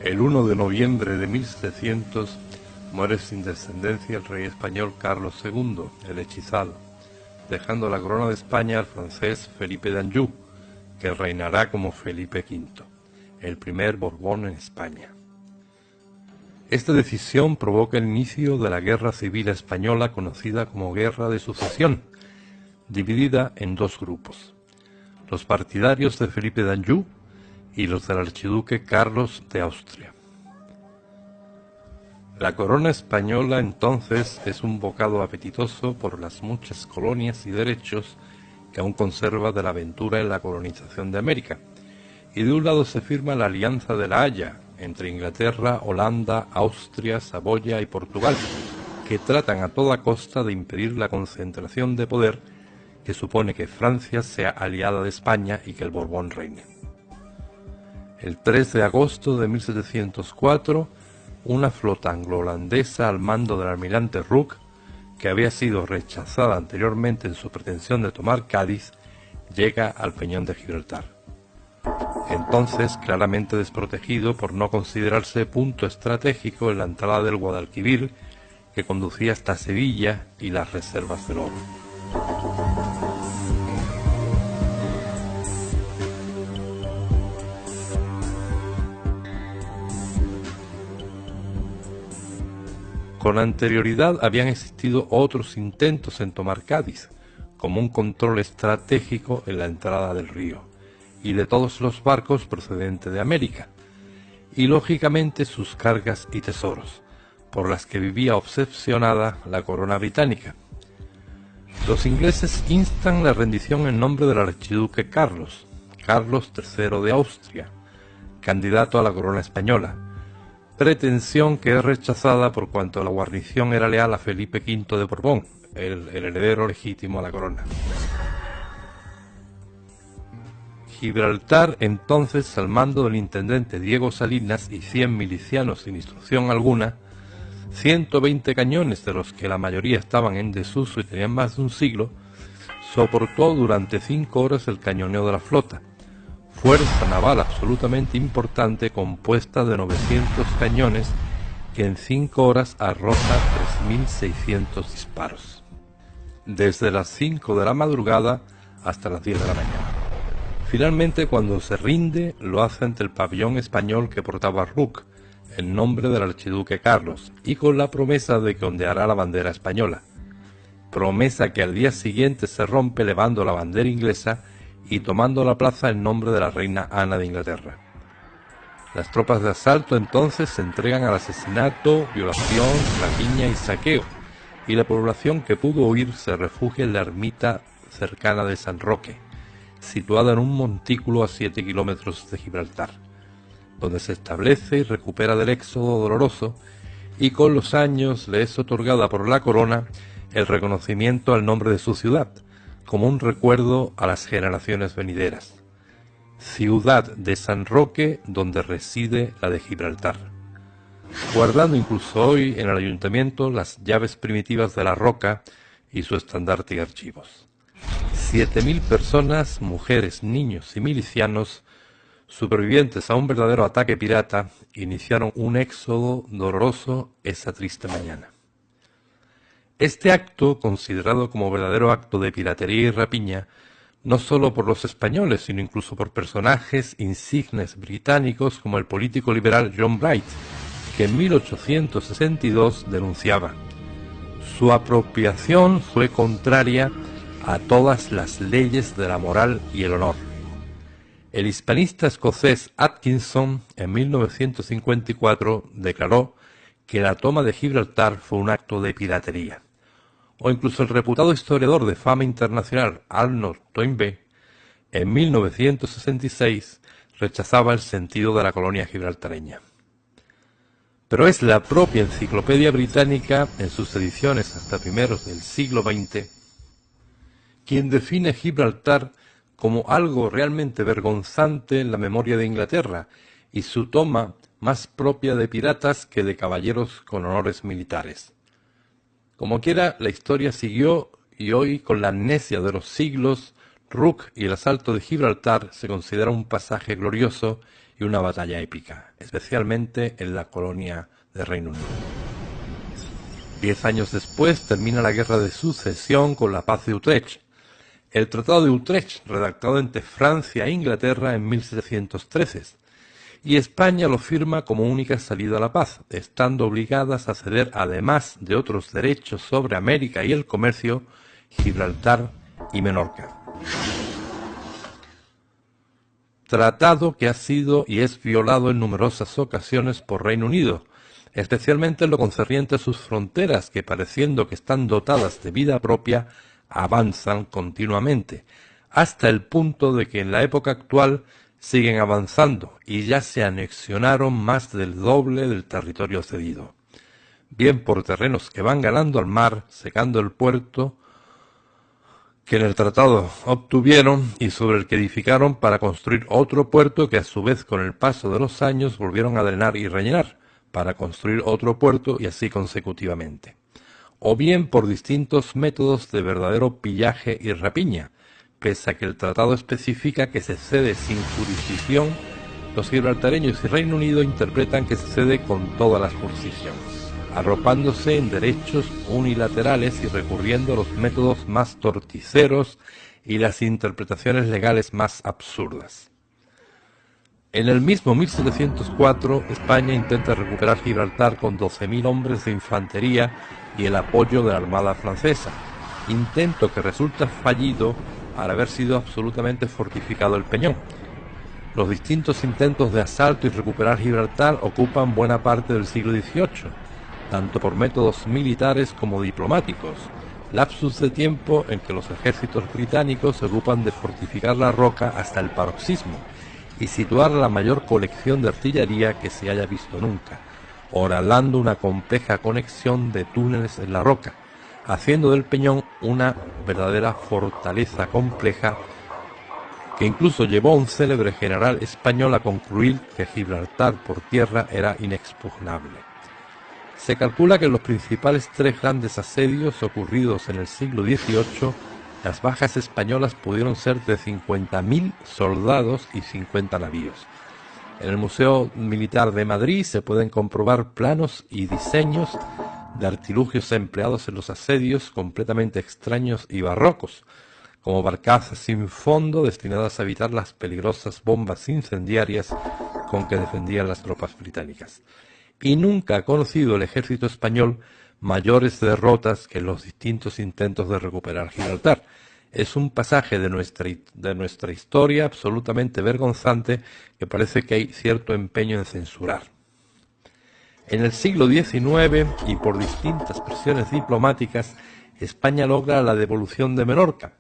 El 1 de noviembre de 1700 muere sin descendencia el rey español Carlos II, el hechizado, dejando la corona de España al francés Felipe d'Anjou, que reinará como Felipe V, el primer Borbón en España. Esta decisión provoca el inicio de la Guerra Civil Española, conocida como Guerra de Sucesión, dividida en dos grupos: los partidarios de Felipe d'Anjou y los del archiduque Carlos de Austria. La corona española entonces es un bocado apetitoso por las muchas colonias y derechos que aún conserva de la aventura en la colonización de América, y de un lado se firma la Alianza de la Haya entre Inglaterra, Holanda, Austria, Saboya y Portugal, que tratan a toda costa de impedir la concentración de poder que supone que Francia sea aliada de España y que el Borbón reine. El 3 de agosto de 1704, una flota anglo-holandesa al mando del almirante Rooke, que había sido rechazada anteriormente en su pretensión de tomar Cádiz, llega al Peñón de Gibraltar. Entonces claramente desprotegido por no considerarse punto estratégico en la entrada del Guadalquivir, que conducía hasta Sevilla y las reservas del oro. Con anterioridad habían existido otros intentos en tomar Cádiz, como un control estratégico en la entrada del río, y de todos los barcos procedentes de América, y lógicamente sus cargas y tesoros, por las que vivía obsesionada la corona británica. Los ingleses instan la rendición en nombre del archiduque Carlos III de Austria, candidato a la corona española, pretensión que es rechazada por cuanto la guarnición era leal a Felipe V de Borbón, el heredero legítimo a la corona. Gibraltar, entonces al mando del intendente Diego Salinas y 100 milicianos sin instrucción alguna, 120 cañones de los que la mayoría estaban en desuso y tenían más de un siglo, soportó durante 5 horas el cañoneo de la flota, fuerza naval absolutamente importante compuesta de 900 cañones que en 5 horas arroja 3.600 disparos, desde las 5 de la madrugada hasta las 10 de la mañana. Finalmente, cuando se rinde, lo hace ante el pabellón español que portaba Rooke, en nombre del archiduque Carlos, y con la promesa de que ondeará la bandera española, promesa que al día siguiente se rompe elevando la bandera inglesa y tomando la plaza en nombre de la reina Ana de Inglaterra. Las tropas de asalto entonces se entregan al asesinato, violación, rapiña y saqueo, y la población que pudo huir se refugia en la ermita cercana de San Roque, situada en un montículo a 7 kilómetros de Gibraltar, donde se establece y recupera del éxodo doloroso, y con los años le es otorgada por la corona el reconocimiento al nombre de su ciudad, como un recuerdo a las generaciones venideras: Ciudad de San Roque, donde reside la de Gibraltar, guardando incluso hoy en el ayuntamiento las llaves primitivas de la roca y su estandarte y archivos. 7.000 personas, mujeres, niños y milicianos, supervivientes a un verdadero ataque pirata, iniciaron un éxodo doloroso esa triste mañana. Este acto, considerado como verdadero acto de piratería y rapiña, no solo por los españoles, sino incluso por personajes insignes británicos como el político liberal John Bright, que en 1862 denunciaba: su apropiación fue contraria a todas las leyes de la moral y el honor. El hispanista escocés Atkinson, en 1954, declaró que la toma de Gibraltar fue un acto de piratería. O incluso el reputado historiador de fama internacional Arnold Toynbee, en 1966, rechazaba el sentido de la colonia gibraltareña. Pero es la propia Enciclopedia Británica, en sus ediciones hasta primeros del siglo XX, quien define Gibraltar como algo realmente vergonzante en la memoria de Inglaterra, y su toma más propia de piratas que de caballeros con honores militares. Como quiera, la historia siguió, y hoy, con la amnesia de los siglos, Ruk y el asalto de Gibraltar se considera un pasaje glorioso y una batalla épica, especialmente en la colonia de Reino Unido. 10 años después termina la Guerra de Sucesión con la Paz de Utrecht. El Tratado de Utrecht, redactado entre Francia e Inglaterra en 1713, y España lo firma como única salida a la paz, estando obligadas a ceder, además de otros derechos sobre América y el comercio, Gibraltar y Menorca. Tratado que ha sido y es violado en numerosas ocasiones por Reino Unido, especialmente en lo concerniente a sus fronteras, que pareciendo que están dotadas de vida propia, avanzan continuamente, hasta el punto de que en la época actual siguen avanzando y ya se anexionaron más del doble del territorio cedido, bien por terrenos que van ganando al mar, secando el puerto que en el tratado obtuvieron y sobre el que edificaron para construir otro puerto que a su vez con el paso de los años volvieron a drenar y rellenar, para construir otro puerto y así consecutivamente, o bien por distintos métodos de verdadero pillaje y rapiña. Pese a que el tratado especifica que se cede sin jurisdicción, los gibraltareños y Reino Unido interpretan que se cede con todas las jurisdicciones, arropándose en derechos unilaterales y recurriendo a los métodos más torticeros y las interpretaciones legales más absurdas. En el mismo 1704, España intenta recuperar Gibraltar con 12.000 hombres de infantería y el apoyo de la Armada francesa, intento que resulta fallido al haber sido absolutamente fortificado el peñón. Los distintos intentos de asalto y recuperar Gibraltar ocupan buena parte del siglo XVIII, tanto por métodos militares como diplomáticos, lapsus de tiempo en que los ejércitos británicos se ocupan de fortificar la roca hasta el paroxismo y situar la mayor colección de artillería que se haya visto nunca, oralando una compleja conexión de túneles en la roca, haciendo del peñón una verdadera fortaleza compleja que incluso llevó a un célebre general español a concluir que Gibraltar por tierra era inexpugnable. Se calcula que en los principales 3 grandes asedios ocurridos en el siglo XVIII, las bajas españolas pudieron ser de 50.000 soldados y 50 navíos. En el Museo Militar de Madrid se pueden comprobar planos y diseños de artilugios empleados en los asedios completamente extraños y barrocos, como barcazas sin fondo destinadas a evitar las peligrosas bombas incendiarias con que defendían las tropas británicas. Y nunca ha conocido el ejército español mayores derrotas que en los distintos intentos de recuperar Gibraltar. Es un pasaje de nuestra historia absolutamente vergonzante que parece que hay cierto empeño en censurar. En el siglo XIX, y por distintas presiones diplomáticas, España logra la devolución de Menorca,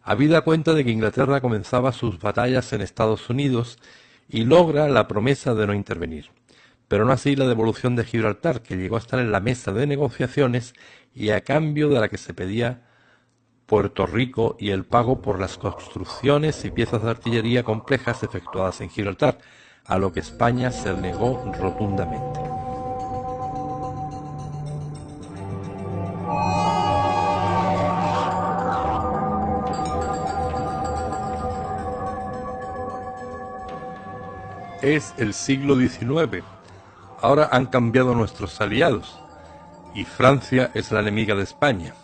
habida cuenta de que Inglaterra comenzaba sus batallas en Estados Unidos y logra la promesa de no intervenir, pero no así la devolución de Gibraltar, que llegó a estar en la mesa de negociaciones y a cambio de la que se pedía Puerto Rico y el pago por las construcciones y piezas de artillería complejas efectuadas en Gibraltar, a lo que España se negó rotundamente. Es el siglo XIX. Ahora han cambiado nuestros aliados y Francia es la enemiga de España.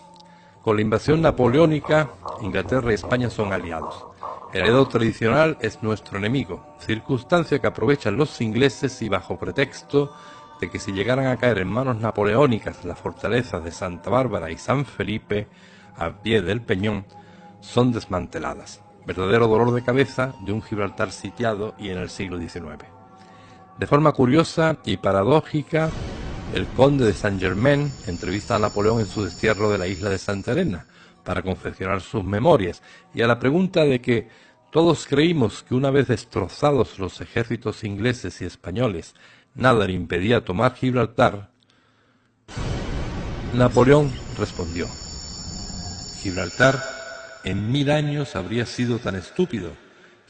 Con la invasión napoleónica, Inglaterra y España son aliados. El aliado tradicional es nuestro enemigo, circunstancia que aprovechan los ingleses y bajo pretexto de que si llegaran a caer en manos napoleónicas las fortalezas de Santa Bárbara y San Felipe, a pie del Peñón, son desmanteladas. Verdadero dolor de cabeza de un Gibraltar sitiado y en el siglo XIX. De forma curiosa y paradójica, el conde de Saint-Germain entrevista a Napoleón en su destierro de la isla de Santa Elena para confeccionar sus memorias, y a la pregunta de que todos creímos que una vez destrozados los ejércitos ingleses y españoles, nada le impedía tomar Gibraltar, Napoleón respondió: Gibraltar en 1000 años habría sido tan estúpido.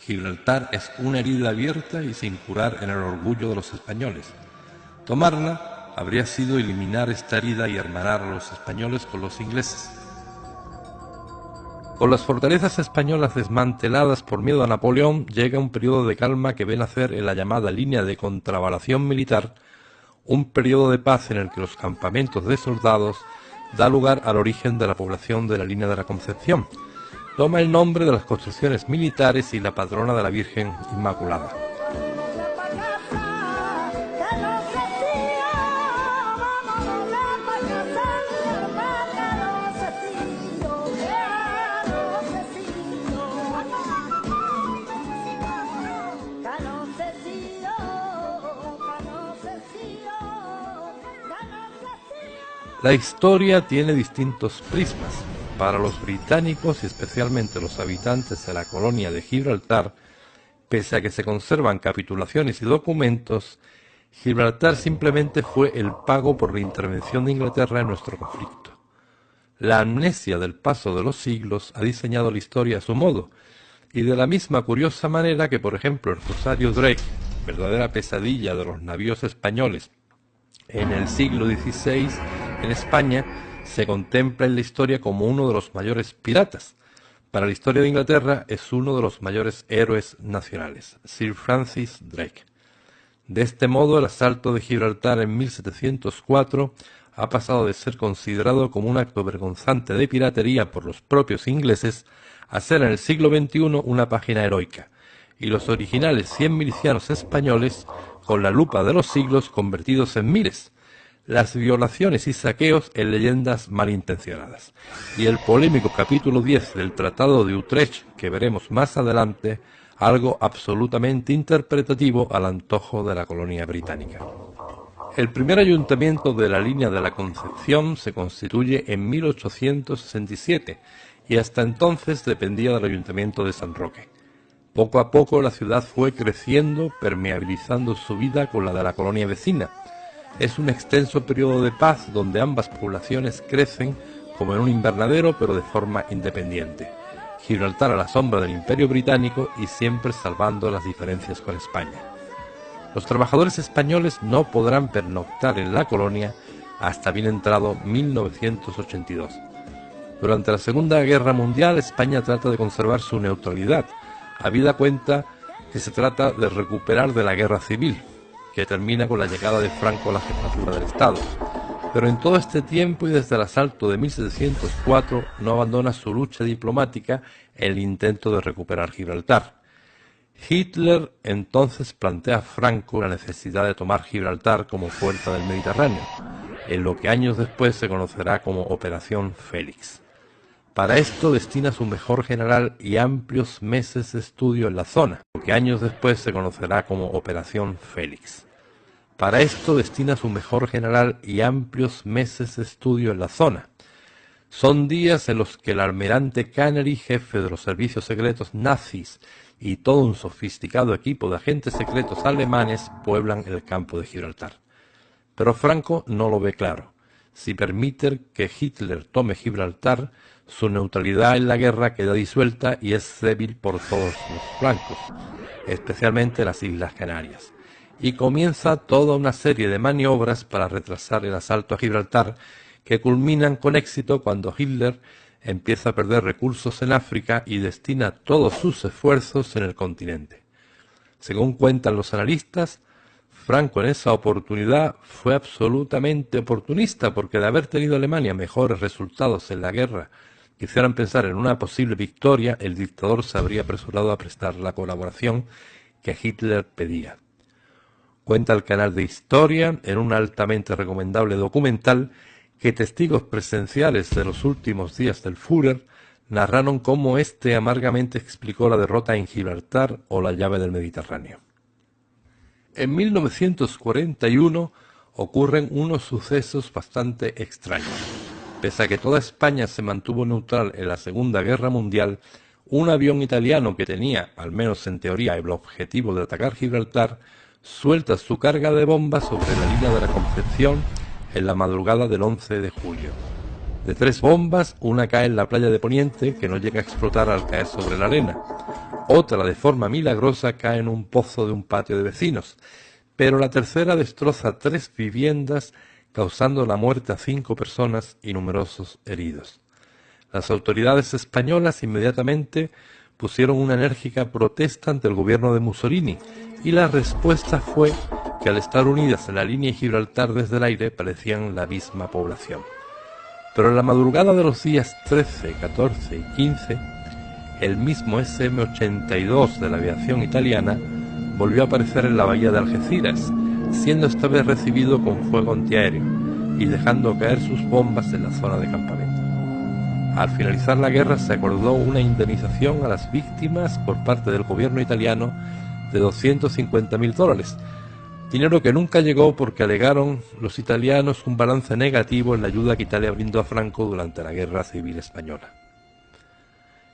Gibraltar es una herida abierta y sin curar en el orgullo de los españoles. Tomarla habría sido eliminar esta herida y hermanar a los españoles con los ingleses. Con las fortalezas españolas desmanteladas por miedo a Napoleón, llega un periodo de calma que ve nacer en la llamada línea de contravalación militar, un periodo de paz en el que los campamentos de soldados da lugar al origen de la población de la línea de la Concepción. Toma el nombre de las construcciones militares y la patrona de la Virgen Inmaculada. La historia tiene distintos prismas. Para los británicos y especialmente los habitantes de la colonia de Gibraltar, pese a que se conservan capitulaciones y documentos, Gibraltar simplemente fue el pago por la intervención de Inglaterra en nuestro conflicto. La amnesia del paso de los siglos ha diseñado la historia a su modo, y de la misma curiosa manera que, por ejemplo, el corsario Drake, verdadera pesadilla de los navíos españoles, en el siglo XVI, en España, se contempla en la historia como uno de los mayores piratas. Para la historia de Inglaterra es uno de los mayores héroes nacionales, Sir Francis Drake. De este modo, el asalto de Gibraltar en 1704 ha pasado de ser considerado como un acto vergonzante de piratería por los propios ingleses a ser en el siglo XXI una página heroica, y los originales 100 milicianos españoles, con la lupa de los siglos, convertidos en miles, las violaciones y saqueos en leyendas malintencionadas, y el polémico capítulo 10 del Tratado de Utrecht, que veremos más adelante, algo absolutamente interpretativo al antojo de la colonia británica. El primer ayuntamiento de la línea de la Concepción se constituye en 1867, y hasta entonces dependía del ayuntamiento de San Roque. Poco a poco la ciudad fue creciendo, permeabilizando su vida con la de la colonia vecina. Es un extenso periodo de paz donde ambas poblaciones crecen como en un invernadero, pero de forma independiente. Gibraltar a la sombra del Imperio Británico y siempre salvando las diferencias con España. Los trabajadores españoles no podrán pernoctar en la colonia hasta bien entrado 1982. Durante la Segunda Guerra Mundial, España trata de conservar su neutralidad, habida cuenta que se trata de recuperar de la guerra civil, que termina con la llegada de Franco a la jefatura del Estado. Pero en todo este tiempo y desde el asalto de 1704 no abandona su lucha diplomática en el intento de recuperar Gibraltar. Hitler entonces plantea a Franco la necesidad de tomar Gibraltar como puerta del Mediterráneo, en lo que años después se conocerá como Operación Félix. Para esto destina su mejor general y amplios meses de estudio en la zona, lo que años después se conocerá como Operación Félix. Para esto destina su mejor general y amplios meses de estudio en la zona. Son días en los que el almirante Canary, jefe de los servicios secretos nazis, y todo un sofisticado equipo de agentes secretos alemanes pueblan el campo de Gibraltar. Pero Franco no lo ve claro. Si permite que Hitler tome Gibraltar, su neutralidad en la guerra queda disuelta y es débil por todos los flancos, especialmente las Islas Canarias. Y comienza toda una serie de maniobras para retrasar el asalto a Gibraltar, que culminan con éxito cuando Hitler empieza a perder recursos en África y destina todos sus esfuerzos en el continente. Según cuentan los analistas, Franco en esa oportunidad fue absolutamente oportunista, porque de haber tenido Alemania mejores resultados en la guerra que hicieran pensar en una posible victoria, el dictador se habría apresurado a prestar la colaboración que Hitler pedía. Cuenta el canal de Historia, en un altamente recomendable documental, que testigos presenciales de los últimos días del Führer narraron cómo éste amargamente explicó la derrota en Gibraltar o la llave del Mediterráneo. En 1941 ocurren unos sucesos bastante extraños. Pese a que toda España se mantuvo neutral en la Segunda Guerra Mundial, un avión italiano que tenía, al menos en teoría, el objetivo de atacar Gibraltar, suelta su carga de bombas sobre la línea de la Concepción en la madrugada del 11 de julio. De 3 bombas, una cae en la playa de Poniente, que no llega a explotar al caer sobre la arena. Otra, de forma milagrosa, cae en un pozo de un patio de vecinos, pero la tercera destroza 3 viviendas, causando la muerte a 5 personas y numerosos heridos. Las autoridades españolas inmediatamente pusieron una enérgica protesta ante el gobierno de Mussolini, y la respuesta fue que al estar unidas en la línea de Gibraltar desde el aire parecían la misma población. Pero en la madrugada de los días 13, 14 y 15, el mismo SM-82 de la aviación italiana volvió a aparecer en la bahía de Algeciras, siendo esta vez recibido con fuego antiaéreo y dejando caer sus bombas en la zona de campamento. Al finalizar la guerra se acordó una indemnización a las víctimas por parte del gobierno italiano de $250.000, dinero que nunca llegó porque alegaron los italianos un balance negativo en la ayuda que Italia brindó a Franco durante la Guerra Civil Española.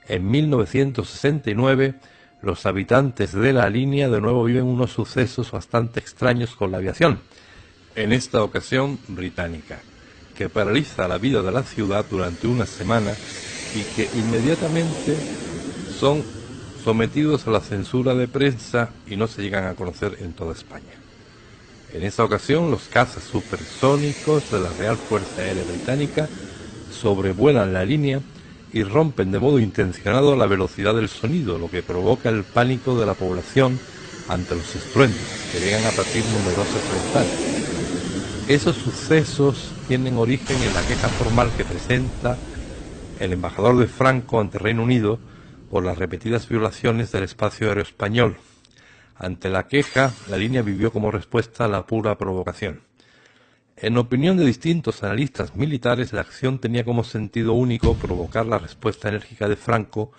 En 1969, los habitantes de la línea de nuevo viven unos sucesos bastante extraños con la aviación, en esta ocasión británica, que paraliza la vida de la ciudad durante una semana y que inmediatamente son sometidos a la censura de prensa y no se llegan a conocer en toda España. En esta ocasión, los cazas supersónicos de la Real Fuerza Aérea Británica sobrevuelan la línea y rompen de modo intencionado la velocidad del sonido, lo que provoca el pánico de la población ante los estruendos, que llegan a partir numerosas ventanas. Esos sucesos tienen origen en la queja formal que presenta el embajador de Franco ante Reino Unido por las repetidas violaciones del espacio aéreo español. Ante la queja, la línea vivió como respuesta a la pura provocación. En opinión de distintos analistas militares, la acción tenía como sentido único provocar la respuesta enérgica de Franco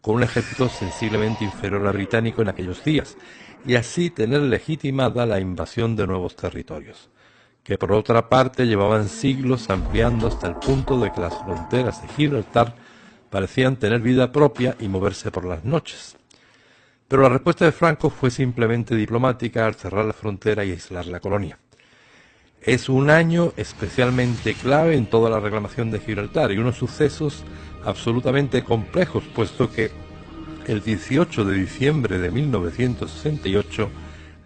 con un ejército sensiblemente inferior al británico en aquellos días, y así tener legitimada la invasión de nuevos territorios, que por otra parte llevaban siglos ampliando hasta el punto de que las fronteras de Gibraltar parecían tener vida propia y moverse por las noches. Pero la respuesta de Franco fue simplemente diplomática al cerrar la frontera y aislar la colonia. Es un año especialmente clave en toda la reclamación de Gibraltar y unos sucesos absolutamente complejos, puesto que el 18 de diciembre de 1968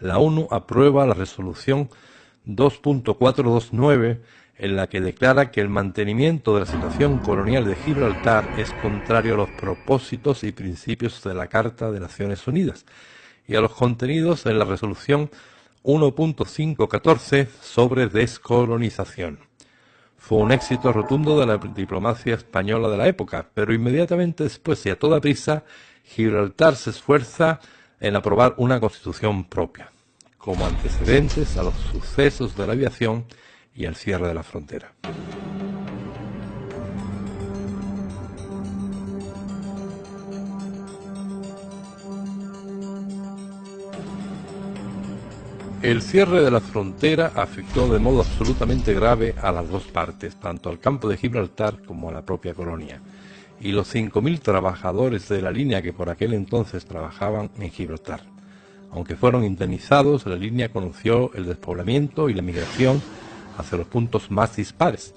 la ONU aprueba la resolución 2.429 en la que declara que el mantenimiento de la situación colonial de Gibraltar es contrario a los propósitos y principios de la Carta de Naciones Unidas y a los contenidos en la resolución 1.514 sobre descolonización. Fue un éxito rotundo de la diplomacia española de la época, pero inmediatamente después y a toda prisa, Gibraltar se esfuerza en aprobar una constitución propia, como antecedentes a los sucesos de la aviación y al cierre de la frontera. El cierre de la frontera afectó de modo absolutamente grave a las dos partes, tanto al campo de Gibraltar como a la propia colonia, y los 5.000 trabajadores de la línea que por aquel entonces trabajaban en Gibraltar. Aunque fueron indemnizados, la línea conoció el despoblamiento y la migración hacia los puntos más dispares.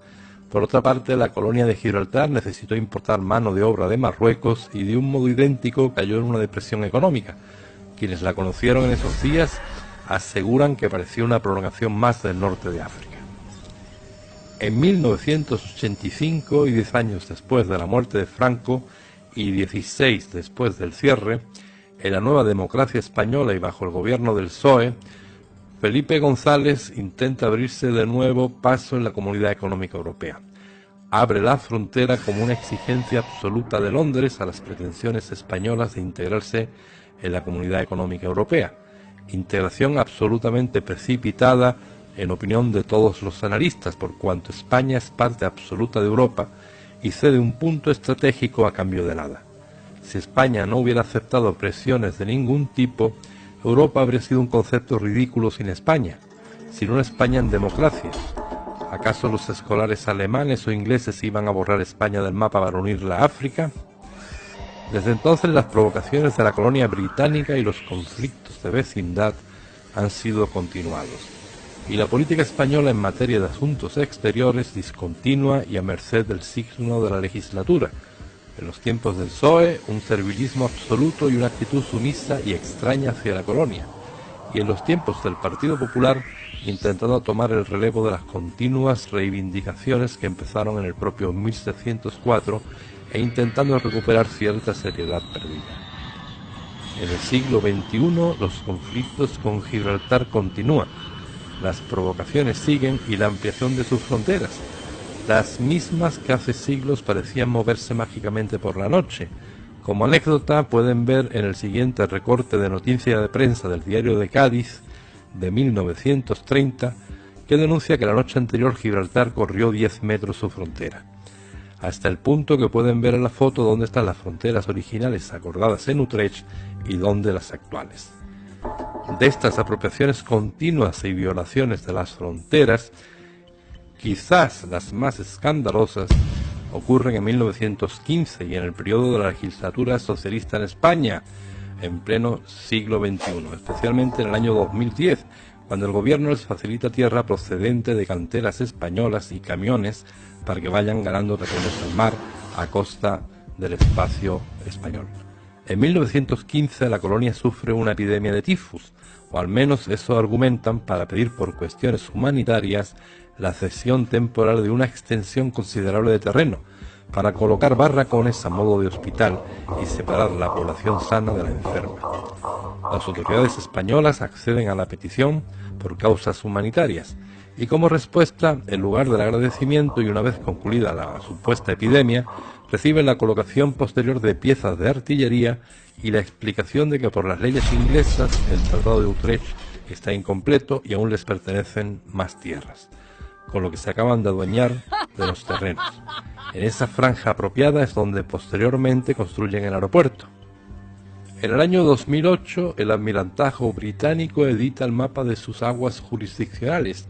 Por otra parte, la colonia de Gibraltar necesitó importar mano de obra de Marruecos y de un modo idéntico cayó en una depresión económica. Quienes la conocieron en esos días aseguran que parecía una prolongación más del norte de África. En 1985, y 10 años después de la muerte de Franco, y 16 después del cierre, en la nueva democracia española y bajo el gobierno del PSOE, Felipe González intenta abrirse de nuevo paso en la Comunidad Económica Europea. Abre la frontera como una exigencia absoluta de Londres a las pretensiones españolas de integrarse en la Comunidad Económica Europea. Integración absolutamente precipitada en opinión de todos los analistas, por cuanto España es parte absoluta de Europa y cede un punto estratégico a cambio de nada. Si España no hubiera aceptado presiones de ningún tipo, Europa habría sido un concepto ridículo sin España, sin una España en democracia. ¿Acaso los escolares alemanes o ingleses iban a borrar España del mapa para unirla a África? Desde entonces las provocaciones de la colonia británica y los conflictos de vecindad han sido continuados, y la política española en materia de asuntos exteriores discontinua y a merced del signo de la legislatura. En los tiempos del PSOE, un servilismo absoluto y una actitud sumisa y extraña hacia la colonia, y en los tiempos del Partido Popular, intentando tomar el relevo de las continuas reivindicaciones que empezaron en el propio 1704 e intentando recuperar cierta seriedad perdida. En el siglo XXI los conflictos con Gibraltar continúan, las provocaciones siguen y la ampliación de sus fronteras, las mismas que hace siglos parecían moverse mágicamente por la noche. Como anécdota pueden ver en el siguiente recorte de noticia de prensa del diario de Cádiz de 1930, que denuncia que la noche anterior Gibraltar corrió 10 metros su frontera, hasta el punto que pueden ver en la foto dónde están las fronteras originales acordadas en Utrecht y dónde las actuales. De estas apropiaciones continuas y violaciones de las fronteras, quizás las más escandalosas ocurren en 1915 y en el periodo de la legislatura socialista en España, en pleno siglo XXI, especialmente en el año 2010, cuando el gobierno les facilita tierra procedente de canteras españolas y camiones para que vayan ganando terrenos al mar a costa del espacio español. En 1915 la colonia sufre una epidemia de tifus, o al menos eso argumentan para pedir por cuestiones humanitarias la cesión temporal de una extensión considerable de terreno, para colocar barracones a modo de hospital y separar la población sana de la enferma. Las autoridades españolas acceden a la petición por causas humanitarias, y como respuesta, en lugar del agradecimiento y una vez concluida la supuesta epidemia, reciben la colocación posterior de piezas de artillería y la explicación de que por las leyes inglesas el Tratado de Utrecht está incompleto y aún les pertenecen más tierras, con lo que se acaban de adueñar de los terrenos. En esa franja apropiada es donde posteriormente construyen el aeropuerto. En el año 2008 el Almirantazgo británico edita el mapa de sus aguas jurisdiccionales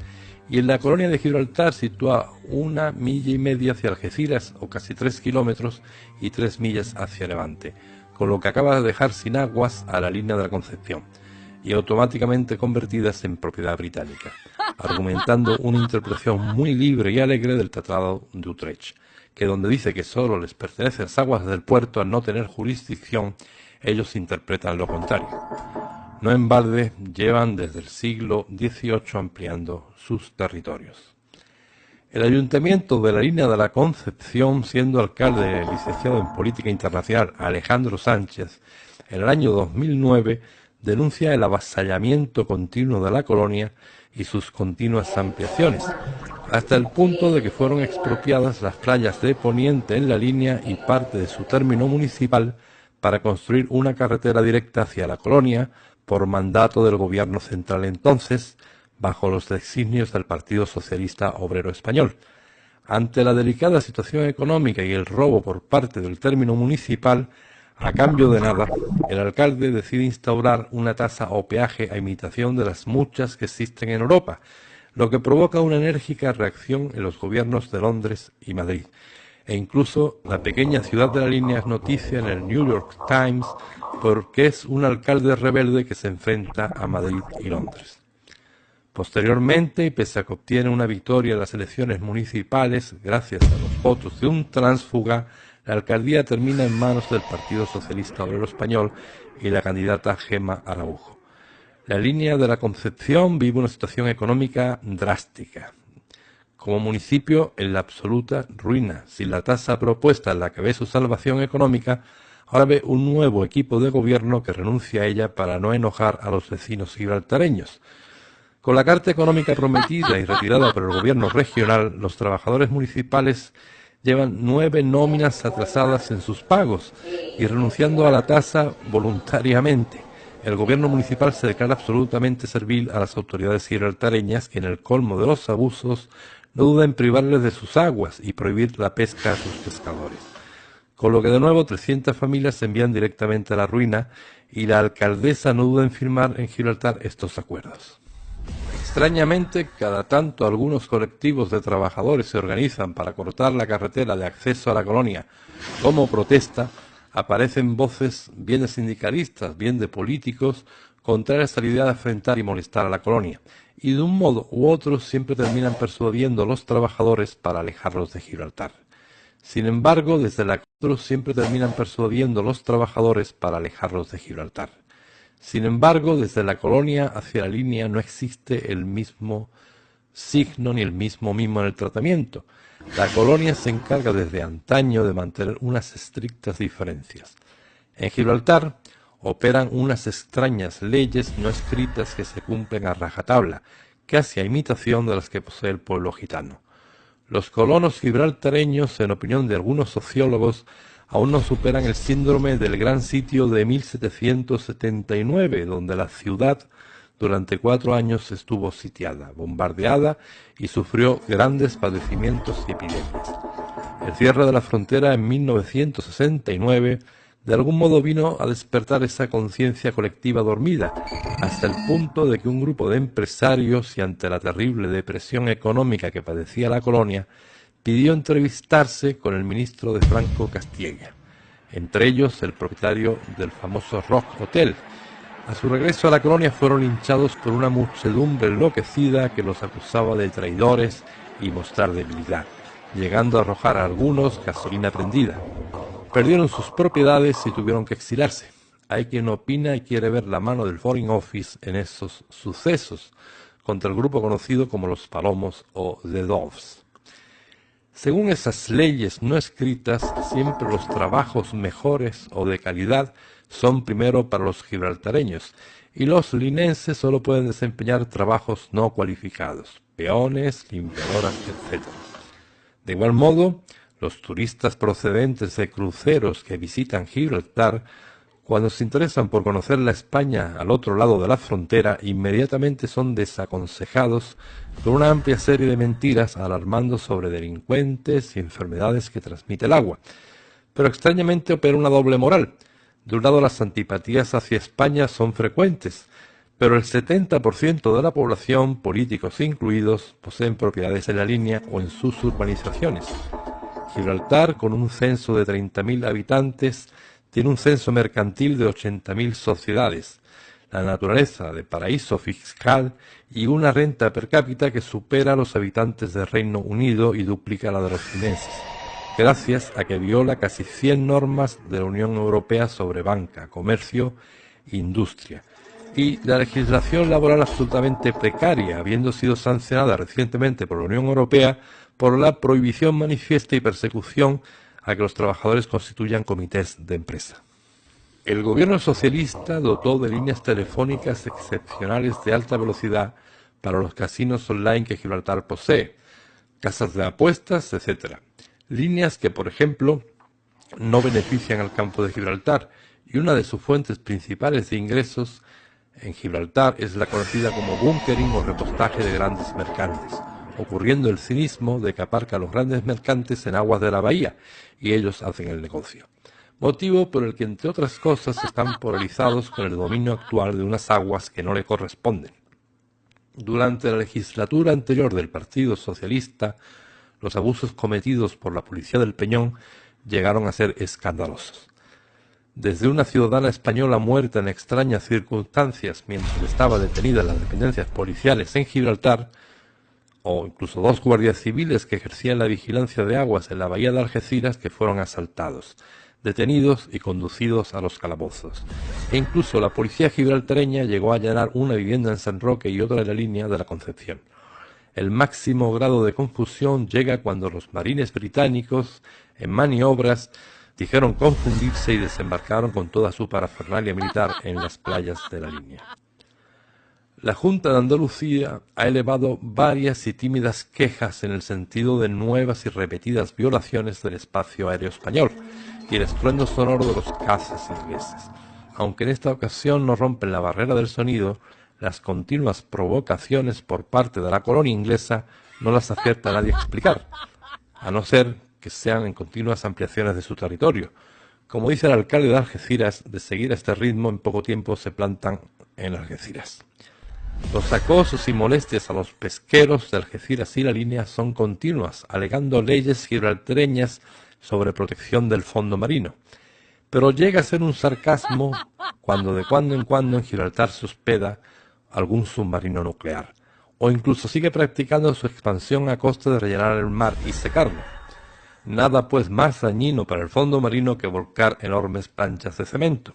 y en la colonia de Gibraltar sitúa 1,5 millas hacia Algeciras, o casi 3 kilómetros, y 3 millas hacia Levante, con lo que acaba de dejar sin aguas a la línea de la Concepción, y automáticamente convertidas en propiedad británica, argumentando una interpretación muy libre y alegre del Tratado de Utrecht, que donde dice que solo les pertenecen las aguas del puerto al no tener jurisdicción, ellos interpretan lo contrario. No en balde llevan desde el siglo XVIII ampliando sus territorios. El Ayuntamiento de la Línea de la Concepción, siendo alcalde el licenciado en Política Internacional Alejandro Sánchez, en el año 2009 denuncia el avasallamiento continuo de la colonia y sus continuas ampliaciones, hasta el punto de que fueron expropiadas las playas de Poniente en la línea y parte de su término municipal para construir una carretera directa hacia la colonia por mandato del gobierno central entonces, bajo los designios del Partido Socialista Obrero Español. Ante la delicada situación económica y el robo por parte del término municipal, a cambio de nada, el alcalde decide instaurar una tasa o peaje a imitación de las muchas que existen en Europa, lo que provoca una enérgica reacción en los gobiernos de Londres y Madrid. E incluso la pequeña ciudad de la línea es noticia en el New York Times porque es un alcalde rebelde que se enfrenta a Madrid y Londres. Posteriormente, y pese a que obtiene una victoria en las elecciones municipales gracias a los votos de un tránsfuga, la alcaldía termina en manos del Partido Socialista Obrero Español y la candidata Gemma Araujo. La línea de la Concepción vive una situación económica drástica. Como municipio, en la absoluta ruina. Sin la tasa propuesta en la que ve su salvación económica, ahora ve un nuevo equipo de gobierno que renuncia a ella para no enojar a los vecinos gibraltareños. Con la carta económica prometida y retirada por el gobierno regional, los trabajadores municipales llevan 9 nóminas atrasadas en sus pagos y renunciando a la tasa voluntariamente. El gobierno municipal se declara absolutamente servil a las autoridades gibraltareñas que en el colmo de los abusos no duda en privarles de sus aguas y prohibir la pesca a sus pescadores. Con lo que de nuevo 300 familias se envían directamente a la ruina y la alcaldesa no duda en firmar en Gibraltar estos acuerdos. Extrañamente, cada tanto algunos colectivos de trabajadores se organizan para cortar la carretera de acceso a la colonia. Como protesta, aparecen voces bien de sindicalistas, bien de políticos, contrarias a la idea de afrentar y molestar a la colonia. Y de un modo u otro siempre terminan persuadiendo a los trabajadores para alejarlos de Gibraltar. Sin embargo, desde la siempre terminan persuadiendo a los trabajadores para alejarlos de Gibraltar. Sin embargo, desde la colonia hacia la línea no existe el mismo signo ni el mismo mimo en el tratamiento. La colonia se encarga desde antaño de mantener unas estrictas diferencias. En Gibraltar operan unas extrañas leyes no escritas que se cumplen a rajatabla, casi a imitación de las que posee el pueblo gitano. Los colonos gibraltareños, en opinión de algunos sociólogos, aún no superan el síndrome del Gran Sitio de 1779, donde la ciudad durante 4 años estuvo sitiada, bombardeada y sufrió grandes padecimientos y epidemias. El cierre de la frontera en 1969 de algún modo vino a despertar esa conciencia colectiva dormida, hasta el punto de que un grupo de empresarios, y ante la terrible depresión económica que padecía la colonia, pidió entrevistarse con el ministro de Franco Castilla, entre ellos el propietario del famoso Rock Hotel. A su regreso a la colonia fueron linchados por una muchedumbre enloquecida que los acusaba de traidores y mostrar debilidad, llegando a arrojar a algunos gasolina prendida. Perdieron sus propiedades y tuvieron que exilarse. Hay quien opina y quiere ver la mano del Foreign Office en esos sucesos, contra el grupo conocido como los Palomos o The Doves. Según esas leyes no escritas, siempre los trabajos mejores o de calidad son primero para los gibraltareños, y los linenses solo pueden desempeñar trabajos no cualificados, peones, limpiadoras, etc. De igual modo, los turistas procedentes de cruceros que visitan Gibraltar, cuando se interesan por conocer la España al otro lado de la frontera, inmediatamente son desaconsejados por una amplia serie de mentiras alarmando sobre delincuentes y enfermedades que transmite el agua. Pero extrañamente opera una doble moral. De un lado, las antipatías hacia España son frecuentes, pero el 70% de la población, políticos incluidos, poseen propiedades en la línea o en sus urbanizaciones. Gibraltar, con un censo de 30.000 habitantes, tiene un censo mercantil de 80.000 sociedades, la naturaleza de paraíso fiscal y una renta per cápita que supera a los habitantes del Reino Unido y duplica la de los linenses, gracias a que viola casi 100 normas de la Unión Europea sobre banca, comercio e industria, y la legislación laboral absolutamente precaria, habiendo sido sancionada recientemente por la Unión Europea por la prohibición manifiesta y persecución a que los trabajadores constituyan comités de empresa. El gobierno socialista dotó de líneas telefónicas excepcionales de alta velocidad para los casinos online que Gibraltar posee, casas de apuestas, etc. Líneas que, por ejemplo, no benefician al campo de Gibraltar, y una de sus fuentes principales de ingresos en Gibraltar es la conocida como bunkering o repostaje de grandes mercantes, ocurriendo el cinismo de que aparcan los grandes mercantes en aguas de la bahía y ellos hacen el negocio. Motivo por el que, entre otras cosas, están polarizados con el dominio actual de unas aguas que no le corresponden. Durante la legislatura anterior del Partido Socialista, los abusos cometidos por la policía del Peñón llegaron a ser escandalosos. Desde una ciudadana española muerta en extrañas circunstancias mientras estaba detenida en las dependencias policiales en Gibraltar, o incluso 2 guardias civiles que ejercían la vigilancia de aguas en la bahía de Algeciras que fueron asaltados, detenidos y conducidos a los calabozos. E incluso la policía gibraltareña llegó a allanar una vivienda en San Roque y otra en la línea de la Concepción. El máximo grado de confusión llega cuando los marines británicos, en maniobras, dijeron confundirse y desembarcaron con toda su parafernalia militar en las playas de la línea. La Junta de Andalucía ha elevado varias y tímidas quejas en el sentido de nuevas y repetidas violaciones del espacio aéreo español y el estruendo sonoro de los cazas ingleses. Aunque en esta ocasión no rompen la barrera del sonido, las continuas provocaciones por parte de la colonia inglesa no las acierta nadie a explicar, a no ser que sean en continuas ampliaciones de su territorio. Como dice el alcalde de Algeciras, de seguir a este ritmo, en poco tiempo se plantan en Algeciras. Los acosos y molestias a los pesqueros de Algeciras y la línea son continuas, alegando leyes gibraltareñas sobre protección del fondo marino. Pero llega a ser un sarcasmo cuando de cuando en Gibraltar se hospeda algún submarino nuclear, o incluso sigue practicando su expansión a costa de rellenar el mar y secarlo. Nada pues más dañino para el fondo marino que volcar enormes planchas de cemento.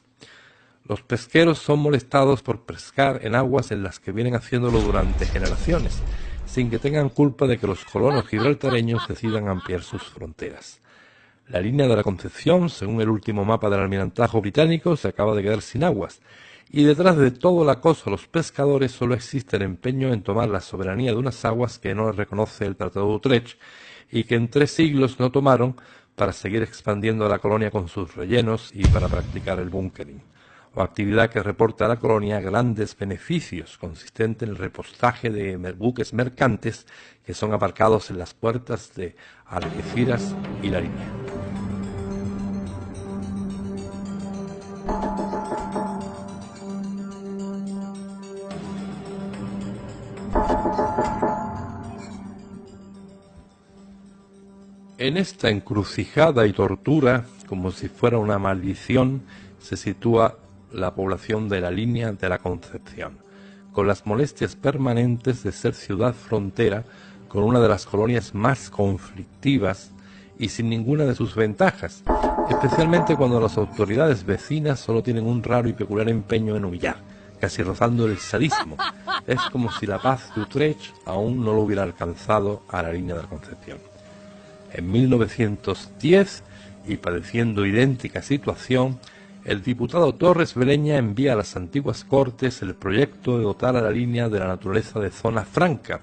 Los pesqueros son molestados por pescar en aguas en las que vienen haciéndolo durante generaciones, sin que tengan culpa de que los colonos gibraltareños decidan ampliar sus fronteras. La línea de la Concepción, según el último mapa del almirantajo británico, se acaba de quedar sin aguas, y detrás de todo el acoso a los pescadores solo existe el empeño en tomar la soberanía de unas aguas que no reconoce el Tratado de Utrecht y que en 3 siglos no tomaron, para seguir expandiendo la colonia con sus rellenos y para practicar el bunkering, o actividad que reporta a la colonia grandes beneficios, consistente en el repostaje de buques mercantes que son aparcados en las puertas de Algeciras y La Línea. En esta encrucijada y tortura, como si fuera una maldición, se sitúa la población de la Línea de la Concepción, con las molestias permanentes de ser ciudad frontera con una de las colonias más conflictivas y sin ninguna de sus ventajas, especialmente cuando las autoridades vecinas solo tienen un raro y peculiar empeño en humillar, casi rozando el sadismo. Es como si la paz de Utrecht aún no lo hubiera alcanzado a la Línea de la Concepción. En 1910, y padeciendo idéntica situación, el diputado Torres Beleña envía a las antiguas Cortes el proyecto de dotar a la línea de la naturaleza de zona franca,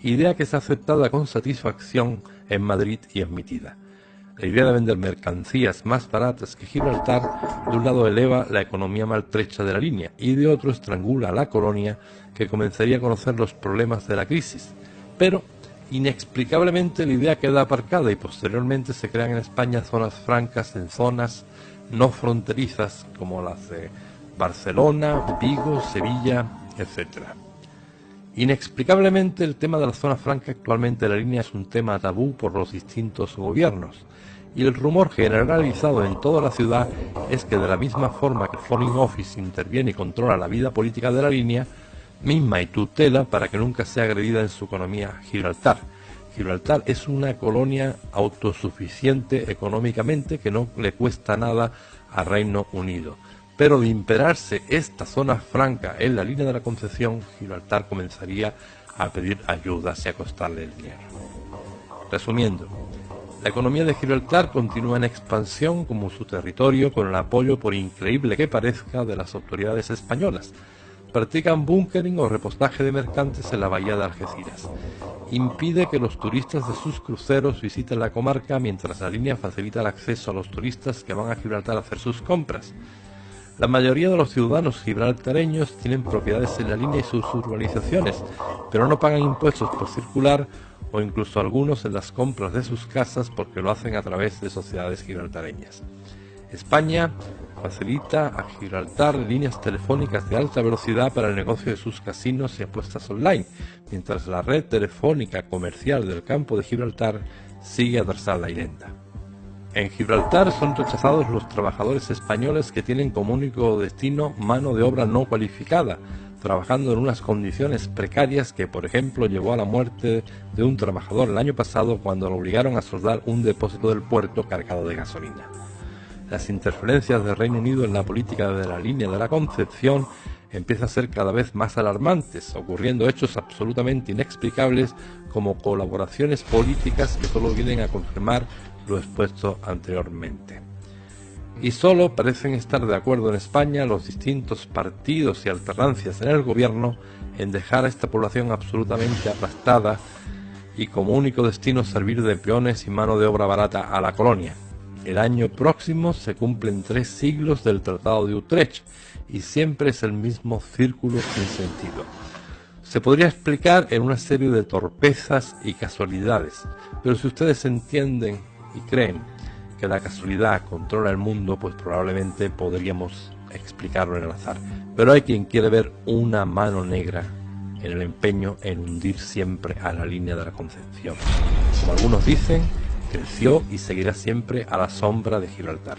idea que es aceptada con satisfacción en Madrid y admitida. La idea de vender mercancías más baratas que Gibraltar, de un lado eleva la economía maltrecha de la línea y de otro estrangula a la colonia, que comenzaría a conocer los problemas de la crisis. Pero inexplicablemente la idea queda aparcada y posteriormente se crean en España zonas francas en zonas no fronterizas como las de Barcelona, Vigo, Sevilla, etc. Inexplicablemente el tema de la zona franca actualmente de la línea es un tema tabú por los distintos gobiernos, y el rumor generalizado en toda la ciudad es que de la misma forma que el Foreign Office interviene y controla la vida política de la línea, misma y tutela para que nunca sea agredida en su economía Gibraltar. Gibraltar es una colonia autosuficiente económicamente que no le cuesta nada a Reino Unido. Pero de imperarse esta zona franca en la Línea de la Concepción, Gibraltar comenzaría a pedir ayudas y a costarle el dinero. Resumiendo, la economía de Gibraltar continúa en expansión como su territorio, con el apoyo, por increíble que parezca, de las autoridades españolas. Practican bunkering o repostaje de mercantes en la bahía de Algeciras. Impide que los turistas de sus cruceros visiten la comarca, mientras la línea facilita el acceso a los turistas que van a Gibraltar a hacer sus compras. La mayoría de los ciudadanos gibraltareños tienen propiedades en la línea y sus urbanizaciones, pero no pagan impuestos por circular, o incluso algunos en las compras de sus casas porque lo hacen a través de sociedades gibraltareñas. España facilita a Gibraltar líneas telefónicas de alta velocidad para el negocio de sus casinos y apuestas online, mientras la red telefónica comercial del campo de Gibraltar sigue atrasada y lenta. En Gibraltar son rechazados los trabajadores españoles que tienen como único destino mano de obra no cualificada, trabajando en unas condiciones precarias que, por ejemplo, llevó a la muerte de un trabajador el año pasado cuando lo obligaron a soldar un depósito del puerto cargado de gasolina. Las interferencias del Reino Unido en la política de la Línea de la Concepción empiezan a ser cada vez más alarmantes, ocurriendo hechos absolutamente inexplicables como colaboraciones políticas que solo vienen a confirmar lo expuesto anteriormente. Y solo parecen estar de acuerdo en España los distintos partidos y alternancias en el gobierno en dejar a esta población absolutamente aplastada y como único destino servir de peones y mano de obra barata a la colonia. El año próximo se cumplen 3 siglos del Tratado de Utrecht y siempre es el mismo círculo sin sentido. Se podría explicar en una serie de torpezas y casualidades, pero si ustedes entienden y creen que la casualidad controla el mundo, pues probablemente podríamos explicarlo en el azar. Pero hay quien quiere ver una mano negra en el empeño en hundir siempre a la Línea de la Concepción. Como algunos dicen, creció y seguirá siempre a la sombra de Gibraltar.